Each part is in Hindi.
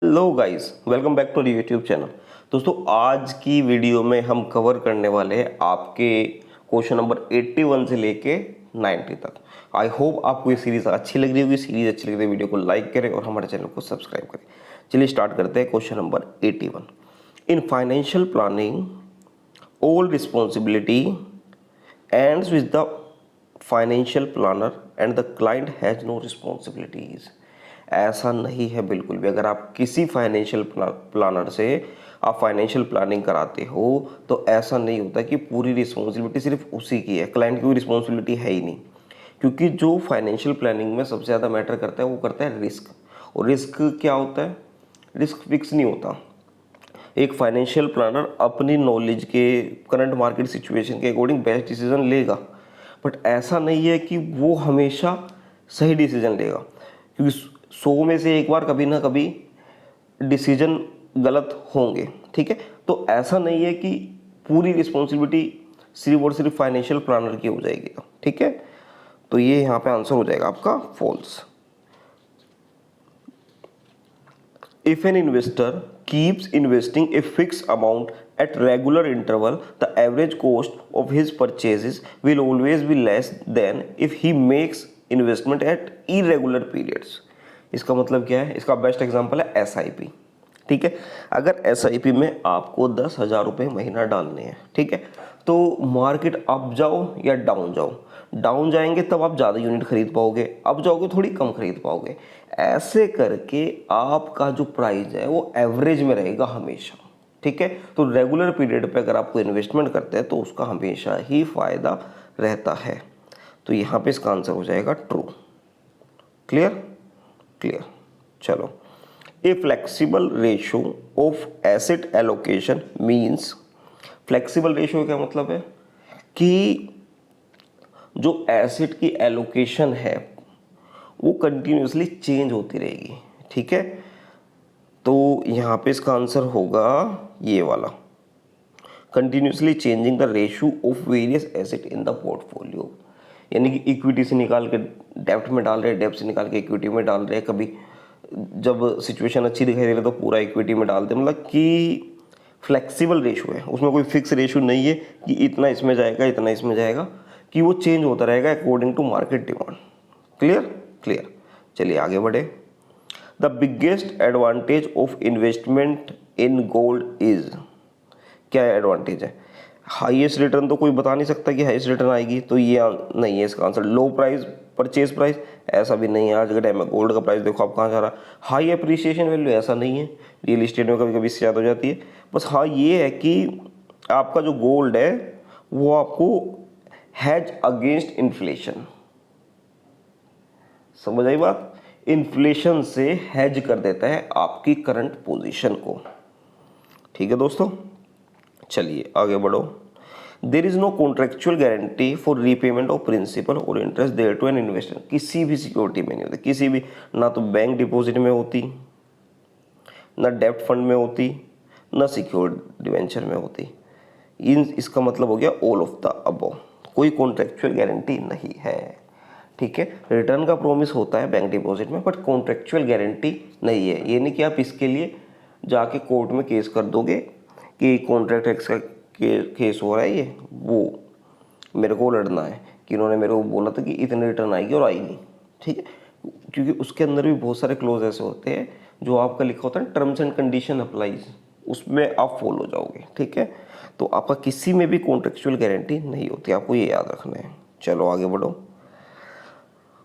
Hello guys, welcome back to YouTube channel. दोस्तों, आज की वीडियो में हम कवर करने वाले हैं आपके क्वेश्चन नंबर 81 से लेके 90 तक। आई होप आपको ये सीरीज़ अच्छी लग रही होगी। सीरीज़ अच्छी लग रही है, वीडियो को लाइक करें और हमारे चैनल को सब्सक्राइब करें। चलिए स्टार्ट करते हैं। Question number 81। In financial planning all responsibility ends with the financial planner and the client has no responsibilities। ऐसा नहीं है बिल्कुल भी। अगर आप किसी फाइनेंशियल प्लानर से आप फाइनेंशियल प्लानिंग कराते हो तो ऐसा नहीं होता कि पूरी रिस्पॉन्सिबिलिटी सिर्फ उसी की है, क्लाइंट की कोई रिस्पॉन्सिबिलिटी है ही नहीं। क्योंकि जो फाइनेंशियल प्लानिंग में सबसे ज़्यादा मैटर करता है वो करता है रिस्क। और रिस्क क्या होता है? रिस्क फिक्स नहीं होता। एक फाइनेंशियल प्लानर अपनी नॉलेज के करंट मार्केट सिचुएशन के अकॉर्डिंग बेस्ट डिसीजन लेगा, बट ऐसा नहीं है कि वो हमेशा सही डिसीजन लेगा। क्योंकि 100 में से एक बार कभी ना कभी डिसीजन गलत होंगे। ठीक है, तो ऐसा नहीं है कि पूरी रिस्पॉन्सिबिलिटी सिर्फ और सिर्फ फाइनेंशियल प्लानर की हो जाएगी। ठीक है, तो ये यहाँ पे आंसर हो जाएगा आपका false. If an investor keeps investing a fixed amount at regular interval, the average cost of his purchases will always be less than if he makes investment at irregular periods। इसका मतलब क्या है? इसका बेस्ट एग्जांपल है SIP। ठीक है, अगर SIP में आपको 10,000 रुपये महीना डालने हैं, ठीक है, तो मार्केट अप जाओ या डाउन जाओ, डाउन जाएंगे तब आप ज़्यादा यूनिट खरीद पाओगे, अप जाओगे थोड़ी कम खरीद पाओगे। ऐसे करके आपका जो प्राइस है वो एवरेज में रहेगा हमेशा। ठीक है, तो रेगुलर पीरियड पे अगर आपको इन्वेस्टमेंट करते हैं तो उसका हमेशा ही फायदा रहता है। तो यहाँ पे इसका आंसर हो जाएगा ट्रू। Clear clear. चलो, a flexible ratio of asset allocation means, flexible ratio का मतलब है कि जो एसेट की एलोकेशन है वो कंटिन्यूसली चेंज होती रहेगी। ठीक है, तो यहाँ पे इसका आंसर होगा ये वाला, continuously changing the ratio of various asset in the portfolio. यानी कि इक्विटी से निकाल के डेब्ट में डाल रहे हैं, डेब्ट से निकाल के इक्विटी में डाल रहे हैं, कभी जब सिचुएशन अच्छी दिखाई दे रही है तो पूरा इक्विटी में डालते हैं। मतलब कि फ्लेक्सिबल रेशो है, उसमें कोई फिक्स रेशो नहीं है कि इतना इसमें जाएगा इतना इसमें जाएगा, कि वो चेंज होता रहेगा according to market demand. Clear clear. चलिए आगे बढ़े। The biggest advantage of investment in gold is, क्या एडवांटेज है? हाईएस्ट रिटर्न तो कोई बता नहीं सकता कि हाईएस्ट रिटर्न आएगी, तो ये नहीं है इसका आंसर। लो प्राइस, परचेज प्राइस, ऐसा भी नहीं है। आज के टाइम में गोल्ड का प्राइस देखो आप कहाँ जा रहा है। हाई अप्रिसिएशन वैल्यू, ऐसा नहीं है। रियल इस्टेट में कभी कभी इससे ज़्यादा हो जाती है। बस हाँ ये है कि आपका जो गोल्ड है वो आपको हैज अगेंस्ट इन्फ्लेशन, समझ आई बात? इन्फ्लेशन से हैज कर देता है आपकी करंट पोजीशन को। ठीक है दोस्तों, चलिए आगे बढ़ो। There is no contractual guarantee for repayment of principal और interest there to an investor. किसी भी सिक्योरिटी में नहीं होती, किसी भी, ना तो बैंक डिपॉजिट में होती, ना डेब्ट फंड में होती, ना सिक्योर्ड डिवेंचर में होती। इसका मतलब हो गया ऑल ऑफ द अबव। कोई कॉन्ट्रेक्चुअल गारंटी नहीं है। ठीक है, रिटर्न का प्रॉमिस होता है बैंक डिपॉजिट में, बट कॉन्ट्रेक्चुअल गारंटी नहीं है। ये नहीं कि आप इसके लिए जाके कोर्ट में केस कर दोगे कि कॉन्ट्रैक्ट एक्स का केस हो रहा है, ये वो मेरे को लड़ना है कि इन्होंने मेरे को बोला था कि इतने रिटर्न आएगी और आई नहीं। ठीक है, क्योंकि उसके अंदर भी बहुत सारे क्लोज ऐसे होते हैं जो आपका लिखा होता है टर्म्स एंड कंडीशन अप्लाइज, उसमें आप फॉलो जाओगे। ठीक है, तो आपका किसी में भी कॉन्ट्रेक्चुअल गारंटी नहीं होती, आपको ये याद रखना है। चलो आगे बढ़ो।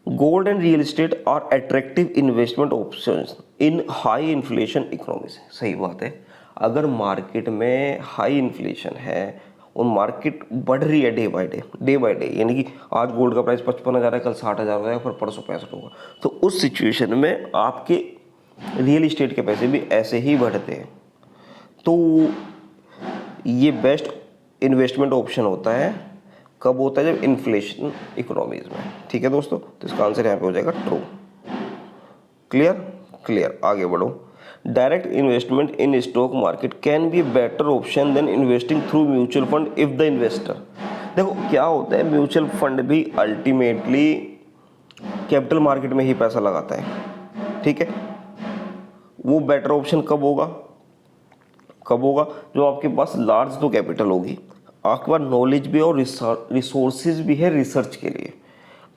Gold and real estate are attractive investment options in high inflation economies. सही बात है। अगर मार्केट में हाई इन्फ्लेशन है और मार्केट बढ़ रही है डे बाय डे, यानी कि आज गोल्ड का प्राइस 55,000 है, कल 60,000 हो जाएगा, फिर परसों 65 होगा, तो उस सिचुएशन में आपके रियल इस्टेट के पैसे भी ऐसे ही बढ़ते हैं। तो ये बेस्ट इन्वेस्टमेंट ऑप्शन होता है। कब होता है? जब इन्फ्लेशन इकोनॉमीज में। ठीक है दोस्तों, तो इसका आंसर यहाँ पे हो जाएगा ट्रू। Clear clear. आगे बढ़ो। Direct investment in stock market can be better option than investing through mutual fund if the investor. देखो क्या होता है, म्यूचुअल फंड भी अल्टीमेटली कैपिटल मार्केट में ही पैसा लगाता है। ठीक है, वो बेटर ऑप्शन कब होगा, जो आपके पास लार्ज तो कैपिटल होगी, आपके पास नॉलेज भी और रिसोर्सेज भी है रिसर्च के लिए।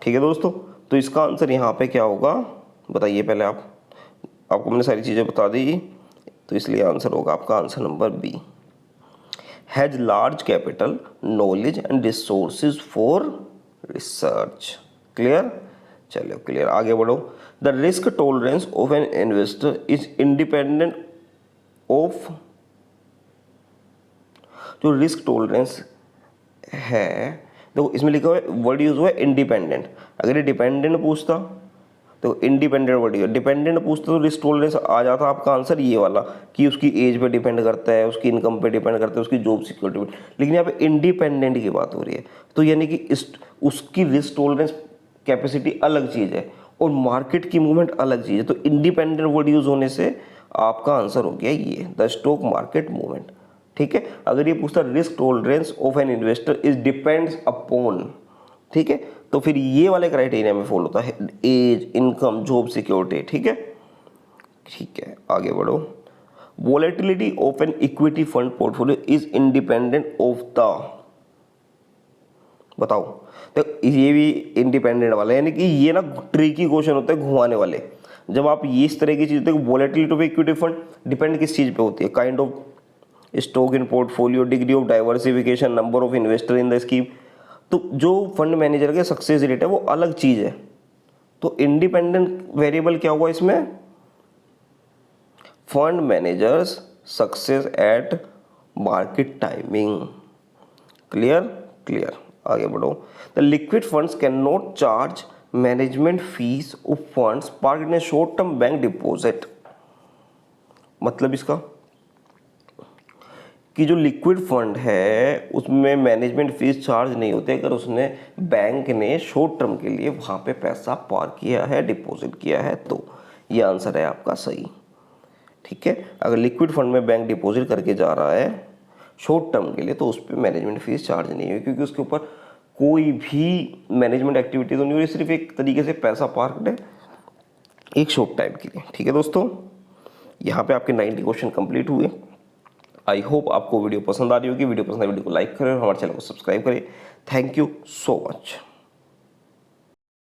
ठीक है दोस्तों, तो इसका आंसर यहाँ पे क्या होगा बताइए पहले आपको मैंने सारी चीज़ें बता दी, तो इसलिए आंसर होगा आपका answer number B, has large capital knowledge and resources for research. Clear, चलो क्लियर, आगे बढ़ो। The risk tolerance of an investor is independent of, जो रिस्क टॉलरेंस है, देखो इसमें लिखा हुआ है, वर्ड यूज हुआ है इंडिपेंडेंट। अगर ये डिपेंडेंट पूछता तो इंडिपेंडेंट वर्ड यूज, डिपेंडेंट पूछता तो रिस्क टॉलरेंस आ जाता आपका आंसर ये वाला कि उसकी एज पे डिपेंड करता है, उसकी इनकम पे डिपेंड करता है, उसकी जॉब सिक्योरिटी पे। लेकिन यहाँ पे इंडिपेंडेंट की बात हो रही है, तो यानी कि उसकी रिस्क टॉलरेंस कैपेसिटी अलग चीज़ है और मार्केट की मूवमेंट अलग चीज़ है। तो इंडिपेंडेंट वर्ड यूज होने से आपका आंसर हो गया ये, द स्टॉक मार्केट मूवमेंट। ठीक है, अगर ये पूछता risk tolerance of an investor is depends upon, ठीक है, तो फिर ये वाले क्राइटेरिया में फॉलो होता है, एज, इनकम, जॉब सिक्योरिटी। ठीक है, ठीक है, आगे बढ़ो। Volatility of an equity fund portfolio is independent of the, बताओ। तो ये भी इंडिपेंडेंट वाला, यानी कि ये ना ट्रिकी क्वेश्चन होते हैं, घुमाने वाले। जब आप ये इस तरह की चीज देखो, volatility of equity fund depend किस चीज पे होती है, kind of stock in portfolio, degree of diversification, number of investor in the scheme. तो जो फंड मैनेजर के सक्सेस रेट है वो अलग चीज है। तो इंडिपेंडेंट वेरिएबल क्या हुआ इसमें, fund managers success at market timing. Clear, clear, आगे बढ़ो। The liquid funds can not charge management fees of funds parked in short term bank deposit. मतलब इसका कि जो लिक्विड फंड है उसमें मैनेजमेंट फीस चार्ज नहीं होते अगर उसने बैंक ने शॉर्ट टर्म के लिए वहाँ पे पैसा पार्क किया है, डिपॉजिट किया है, तो ये आंसर है आपका सही। ठीक है, अगर लिक्विड फंड में बैंक डिपॉजिट करके जा रहा है शॉर्ट टर्म के लिए तो उस पर मैनेजमेंट फीस चार्ज नहीं है, क्योंकि उसके ऊपर कोई भी मैनेजमेंट एक्टिविटी तो नहीं हो रही, सिर्फ एक तरीके से पैसा पार्कड है एक शॉर्ट टाइम के लिए। ठीक है दोस्तों, यहाँ पे आपके 90 क्वेश्चन कंप्लीट हुए। आई होप आपको वीडियो पसंद आ रही होगी। वीडियो पसंद है वीडियो को लाइक करें और हमारे चैनल को सब्सक्राइब करें। Thank you so much.